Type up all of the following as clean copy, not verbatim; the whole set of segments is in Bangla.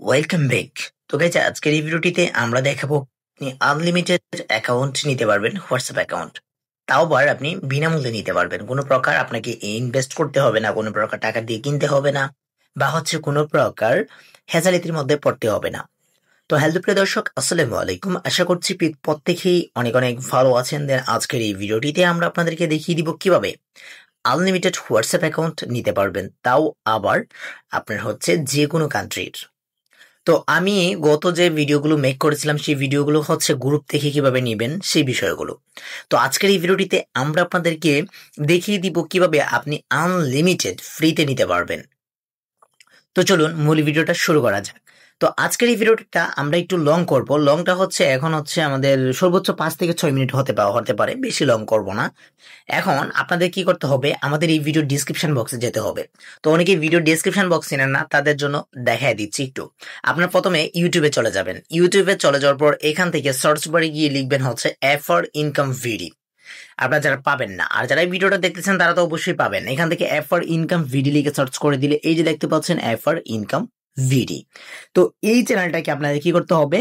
Welcome back. তো গাইজ আজকের এই ভিডিওটিতে আমরা দেখাবো আপনি আনলিমিটেড অ্যাকাউন্ট নিতে পারবেন, হোয়াটসঅ্যাপ অ্যাকাউন্ট। তাও আবার আপনি বিনামূল্যে নিতে পারবেন, কোনো প্রকার আপনাকে ইনভেস্ট করতে হবে না, কোনো প্রকার টাকা দিয়ে কিনতে হবে না, বা কোনো প্রকার হেজালিতির মধ্যে পড়তে হবে না। তো হ্যালো প্রিয় দর্শক, আসসালামু আলাইকুম। আশা করছি প্রত্যেকেই অনেক অনেক ভালো আছেন। দেন আজকের এই ভিডিওটিতে আমরা আপনাদেরকে দেখিয়ে দিব কিভাবে আনলিমিটেড হোয়াটসঅ্যাপ অ্যাকাউন্ট নিতে পারবেন, তাও আবার আপনার যে কোনো কান্ট্রির। তো আমি গত যে ভিডিওগুলো মেক করেছিলাম সেই ভিডিওগুলো গ্রুপ থেকে কিভাবে নিবেন সেই বিষয়গুলো। তো আজকের এই ভিডিওটিতে আমরা আপনাদেরকে দেখিয়ে দিব কিভাবে আপনি আনলিমিটেড ফ্রিতে নিতে পারবেন। তো চলুন মূল ভিডিওটা শুরু করা যাক। তো আজকের এই ভিডিওটা আমরা একটু লং করব। লংটা এখন আমাদের সর্বোচ্চ 5 থেকে 6 মিনিট হতে পারে, বেশি লং করব না। এখন আপনাদের কি করতে হবে, আমাদের এই ভিডিও ডিসক্রিপশন বক্সে যেতে হবে। তো অনেকে ভিডিও ডিসক্রিপশন বক্স চেনেন না, তাদের জন্য দেখায় দিচ্ছি একটু। আপনার প্রথমে ইউটিউবে চলে যাবেন। ইউটিউবে চলে যাওয়ার পর এখান থেকে সার্চ বারে গিয়ে লিখবেন এফআর ইনকাম ভিডি। আপনারা যারা পাবেন না, আর যারা এই ভিডিওটা দেখতেছেন তারা তো অবশ্যই পাবেন। এখান থেকে এফআর ইনকাম ভিডি লিখে সার্চ করে দিলে এই যে দেখতে পাচ্ছেন এফআর ইনকাম ভিডি। তো এই চ্যানেলটাকে আপনাদের কি করতে হবে,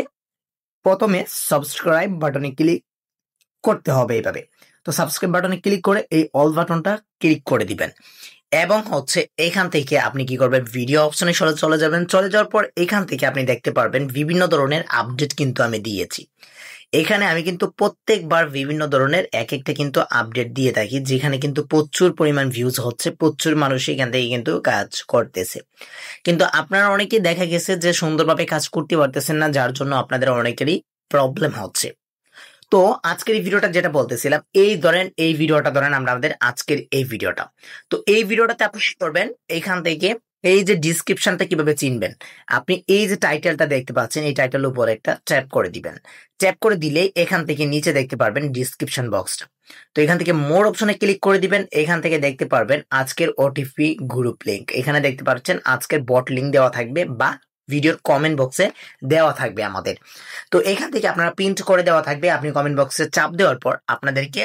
প্রথমে সাবস্ক্রাইব বাটনে ক্লিক করতে হবে এইভাবে। তো সাবস্ক্রাইব বাটনে ক্লিক করে এই অল বাটনটা ক্লিক করে দিবেন, এবং এখান থেকে আপনি কি করবেন, ভিডিও অপশনে চলে যাবেন। চলে যাওয়ার পর এখান থেকে আপনি দেখতে পারবেন বিভিন্ন ধরনের আপডেট কিন্তু আমি দিয়েছি। এখানে আমি কিন্তু প্রত্যেকবার বিভিন্ন ধরনের এক একটা কিন্তু আপডেট দিয়ে থাকি, যেখানে কিন্তু প্রচুর পরিমাণ ভিউজ হচ্ছে, প্রচুর মানুষ এখান থেকে কিন্তু কাজ করতেছে। কিন্তু আপনারা অনেকেই দেখা গেছে যে সুন্দরভাবে কাজ করতে পারতেছেন না, যার জন্য আপনাদের অনেকেরই প্রবলেম হচ্ছে। তো আজকের এই ভিডিওটা যেটা বলতেছিলাম, এই ভিডিওটা ধরেন আমাদের আজকের এই ভিডিওটা। তো এই ভিডিওটাতে আপনি কি করবেন, এখান থেকে এই যে ডিসক্রিপশনটা কিভাবে চিনবেন, আপনি এই যে টাইটেলটা দেখতে পাচ্ছেন, এই টাইটেলের উপর একটা ট্যাপ করে দিবেন। ট্যাপ করে দিলে এখান থেকে নিচে দেখতে পারবেন ডিসক্রিপশন বক্সটা। তো এখান থেকে মোর অপশনে ক্লিক করে দিবেন। এখান থেকে দেখতে পারবেন আজকের ওটিপি গ্রুপ লিঙ্ক, এখানে দেখতে পাচ্ছেন আজকের বট লিঙ্ক দেওয়া থাকবে বা ভিডিওর কমেন্ট বক্সে দেওয়া থাকবে আমাদের। তো এখান থেকে আপনারা প্রিন্ট করে দেওয়া থাকবে, আপনি কমেন্ট বক্সে চাপ দেওয়ার পর আপনাদেরকে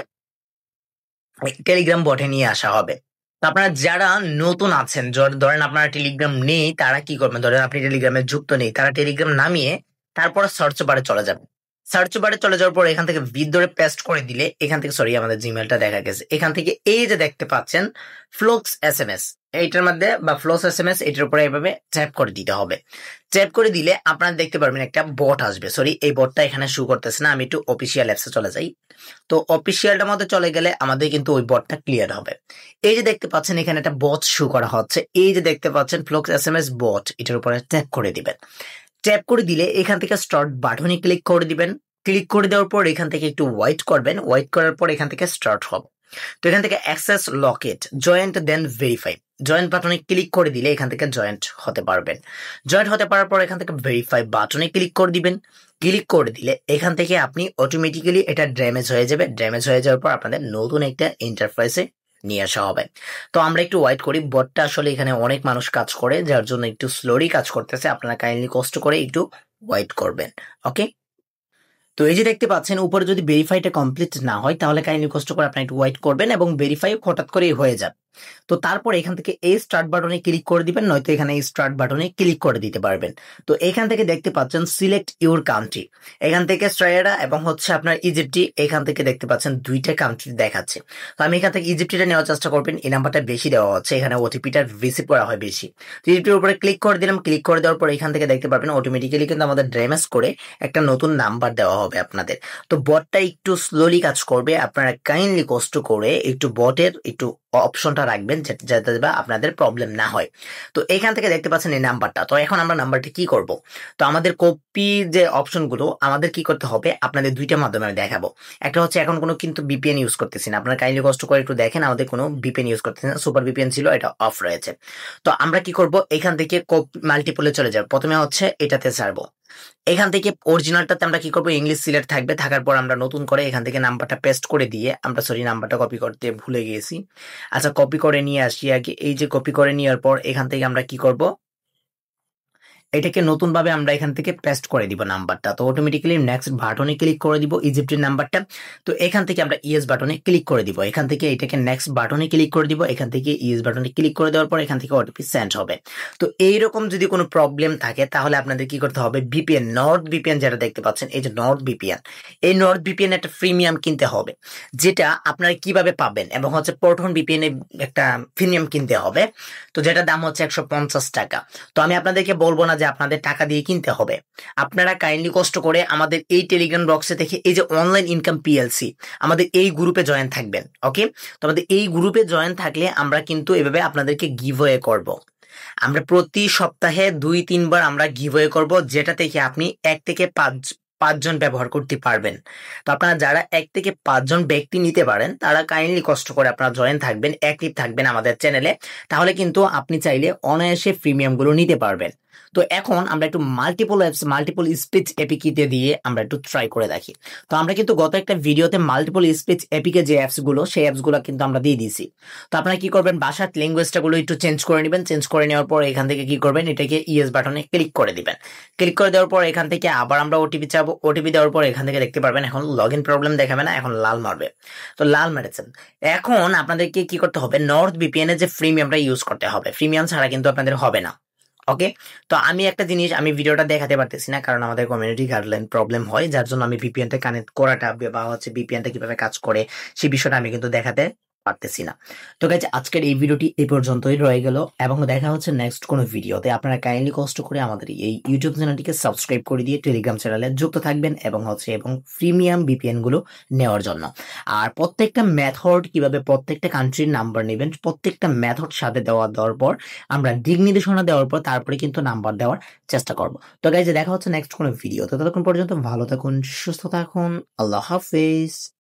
টেলিগ্রাম বটে নিয়ে আসা হবে। তো আপনারা যারা নতুন আছেন, ধরেন আপনারা টেলিগ্রাম নেই, তারা কি করবেন, ধরেন আপনি টেলিগ্রামে যুক্ত নেই, তারা টেলিগ্রাম নামিয়ে তারপর সার্চ বারে চলে যাবেন। সার্চ বারে চলে যাওয়ার পর এখান থেকে ভিতরে পেস্ট করে দিলে এখান থেকে, সরি আমাদের জিমেলটা দেখা গেছে, এখান থেকে এই যে দেখতে পাচ্ছেন ফ্লোক্স এসএমএস, এইটার মধ্যে বা ফ্লোস এসএমএস, এটার উপরে এইভাবে ট্যাপ করে দিতে হবে। ট্যাপ করে দিলে আপনারা দেখতে পারবেন একটা বট আসবে। সরি, এই বটটা এখানে শো করতেছে না, আমি একটু অফিসিয়াল অ্যাপসে চলে যাই। তো অফিসিয়ালটার মধ্যে চলে গেলে আমাদের কিন্তু ওই বটটা ক্লিয়ার হবে। এই যে দেখতে পাচ্ছেন এখানে একটা বট শো করা হচ্ছে, এই যে দেখতে পাচ্ছেন ফ্লোক্স এসএমএস বট, এটার উপরে ট্যাপ করে দিবেন। ট্যাপ করে দিলে এখান থেকে স্টার্ট বাটনে ক্লিক করে দিবেন। ক্লিক করে দেওয়ার পর এখান থেকে একটু ওয়েট করবেন, ওয়েট করার পর এখান থেকে স্টার্ট হবে। তো এখান থেকে access locate join then verify, join বাটনে ক্লিক করে দিলে এখান থেকে জয়েন্ট হতে পারবেন। জয়েন্ট হতে পারার পর এখান থেকে ভেরিফাই বাটনে ক্লিক করে দিবেন। ক্লিক করে দিলে এখান থেকে আপনি অটোমেটিক্যালি এটা ড্যামেজ হয়ে যাবে। ড্যামেজ হয়ে যাওয়ার পর আপনাদের নতুন একটা ইন্টারফেসে নিয়ে আসা হবে। তো আমরা একটু ওয়েট করি, বটটা আসলে এখানে অনেক মানুষ কাজ করে, যার জন্য একটু স্লোলি কাজ করতেছে। আপনারা কাইন্ডলি কষ্ট করে একটু ওয়েট করবেন। ওকে, তো এই যে দেখতে পাচ্ছেন উপরে যদি ভেরিফাইটা কমপ্লিট না হয় তাহলে কাইন্ডলি কষ্ট করে আপনি একটু ওয়েট করবেন, এবং ভেরিফাই হঠাৎ করেই হয়ে যাবে। তো তারপর এখান থেকে এই স্টার্ট বাটনে ক্লিক করে দিবেন, নয়তো এখানে এই স্টার্ট বাটনে ক্লিক করে দিতে পারবেন। তো এখান থেকে দেখতে পাচ্ছেন সিলেক্ট ইউর কান্ট্রি, এখান থেকে অস্ট্রেলিয়া এবং আপনার ইজিপ্টি, এখান থেকে দেখতে পাচ্ছেন দুইটা কান্ট্রি দেখাচ্ছে। তো আমি এখান থেকে ইজিপ্টিটা নেওয়ার চেষ্টা করবেন, এই নাম্বারটা বেশি দেওয়া হচ্ছে, এখানে ওটিপিটা রিসিভ করা হয় বেশি। তো ইজিপ্টির উপরে ক্লিক করে দিলাম। ক্লিক করে দেওয়ার পর এখান থেকে দেখতে পারবেন অটোমেটিক্যালি কিন্তু আমাদের ড্যামেজ করে একটা নতুন নাম্বার দেওয়া হবে আপনাদের। তো বটটা একটু স্লোলি কাজ করবে, আপনারা কাইন্ডলি কষ্ট করে একটু বটের একটু অপশনটা রাখবেন, যাতে আপনাদের প্রবলেম না হয়। তো এখান থেকে দেখতে পাচ্ছেন এই নাম্বারটা। তো এখন আমরা নাম্বারটা কি করব, তো আমাদের কপি যে অপশনগুলো আমাদের কি করতে হবে, আপনাদের দুইটা মাধ্যমে আমি দেখাবো। একটা এখন কোনো কিন্তু বিপিএন ইউজ করতেছি না, আপনারা কাইন্ডলি কষ্ট করে একটু দেখেন, আমাদের কোনো বিপিএন ইউজ করতেছি না, সুপার বিপিএন ছিল, এটা অফ রয়েছে। তো আমরা কি করব, এখান থেকে মাল্টিপলে চলে যাব। প্রথমে এটাতে ছাড়বো। এখান থেকে অরিজিনালটাতে আমরা কি করব, ইংলিশ সিলেক্ট থাকবে, থাকার পর আমরা নতুন করে এখান থেকে নাম্বারটা পেস্ট করে দিয়ে, আমরা সরি নাম্বারটা কপি করতে ভুলে গিয়েছি। আচ্ছা, কপি করে নিয়ে আসি আগে। এই যে কপি করে নেওয়ার পর এখান থেকে আমরা কি করব, এটাকে নতুনভাবে আমরা এখান থেকে পেস্ট করে দিব নাম্বারটা। তো অটোমেটিক্যালি নেক্সট বাটনে ক্লিক করে দিব ইজিপ্টের নাম্বারটা। তো এখান থেকে আমরা ইয়েস বাটনে ক্লিক করে দিব, এখান থেকে এটাকে নেক্সট বাটনে ক্লিক করে দিব, এখান থেকে ইয়েস বাটনে ক্লিক করে দেওয়ার পর এখান থেকে ওটিপি সেন্ড হবে। তো এইরকম যদি কোনো প্রবলেম থাকে তাহলে আপনাদের কি করতে হবে, ভিপিএন, নর্থ ভিপিএন যেটা দেখতে পাচ্ছেন, এই যে নর্থ ভিপিএন, এই নর্থ ভিপিএন একটা প্রিমিয়াম কিনতে হবে, যেটা আপনারা কিভাবে পাবেন, এবং হচ্ছে প্রোটন ভিপিএন একটা প্রিমিয়াম কিনতে হবে। তো যেটা দাম হচ্ছে 150 টাকা। তো আমি আপনাদেরকে বলবো না যে আপনাদের টাকা দিয়ে কিনতে হবে, আপনারা কাইন্ডলি কষ্ট করে আমাদের এই টেলিগ্রাম বক্সে থেকে এই যে অনলাইন ইনকাম পিএলসি, আমাদের এই গ্রুপে জয়েন থাকবেন। ওকে, তো আমাদের এই গ্রুপে জয়েন থাকলে আমরা কিন্তু এভাবে আপনাদেরকে গিভওয়ে করব। আমরা প্রতি সপ্তাহে 2-3 বার আমরা গিভওয়ে করব, যেটা থেকে আপনি 1 থেকে 5 জন ব্যবহার করতে পারবেন। তো আপনারা যারা 1 থেকে 5 জন ব্যক্তি নিতে পারেন তারা কাইন্ডলি কষ্ট করে আপনারা জয়েন থাকবেন, অ্যাক্টিভ থাকবেন আমাদের চ্যানেলে, তাহলে কিন্তু আপনি চাইলে অনায়াসে প্রিমিয়াম গুলো নিতে পারবেন। তো এখন আমরা একটু multiple apps, multiple speech APK দিয়ে আমরা একটু ট্রাই করে দেখি। তো আমরা কিন্তু গত একটা ভিডিওতে মাল্টিপল স্পিচ এপিকে যে অ্যাপস গুলো, সেই অ্যাপস গুলো কিন্তু আমরা দিয়ে দিয়েছি। তো আপনারা কি করবেন, বাসার ল্যাঙ্গুয়েজটা গুলো একটু চেঞ্জ করে নেবেন, চেঞ্জ করে নেওয়ার পর এখান থেকে কি করবেন, এটাকে ইয়েস বাটনে ক্লিক করে দিবেন। ক্লিক করে দেওয়ার পর এখান থেকে আবার আমরা ওটিপি চাবো, ওটিপি দেওয়ার পর এখান থেকে দেখতে পারবেন এখন লগ ইন প্রবলেম দেখাবে না, এখন লাল মারবে। তো লাল মেরেছেন। এখন আপনাদেরকে কি করতে হবে, নর্থ ভিপিএন এর যে প্রিমিয়ামটা ইউজ করতে হবে, প্রিমিয়াম ছাড়া কিন্তু আপনাদের হবে না। ওকে, তো আমি একটা জিনিস, আমি ভিডিওটা দেখাতে পারতেছি না কারণ আমাদের কমিউনিটি গাইডলাইন প্রবলেম হয়, যার জন্য আমি ভিপিএনটা কানেক্ট করাটা বা হচ্ছে ভিপিএনটা কিভাবে কাজ করে সেই বিষয়টা আমি কিন্তু দেখাতে পারতেছি না। তো গাইজ, আজকের এই ভিডিওটি এই পর্যন্তই রয়ে গেল, এবং দেখা হচ্ছে নেক্সট কোনো ভিডিওতে। আপনারা কাইন্ডলি কষ্ট করে আমাদের এই ইউটিউব চ্যানেলটিকে সাবস্ক্রাইব করে দিয়ে টেলিগ্রাম চ্যানেলে যুক্ত থাকবেন, এবং প্রিমিয়াম ভিপিএন গুলো নেওয়ার জন্য। আর প্রত্যেকটা মেথড, কিভাবে প্রত্যেকটা কান্ট্রির নাম্বার নেবেন, প্রত্যেকটা মেথড সাথে দেওয়ার পর আমরা দিক নির্দেশনা দেওয়ার পর তারপরে কিন্তু নাম্বার দেওয়ার চেষ্টা করব। তো গাইজ, দেখা হচ্ছে নেক্সট কোনো ভিডিওতে। ততক্ষণ পর্যন্ত ভালো থাকুন, সুস্থ থাকুন, আল্লাহ হাফেজ।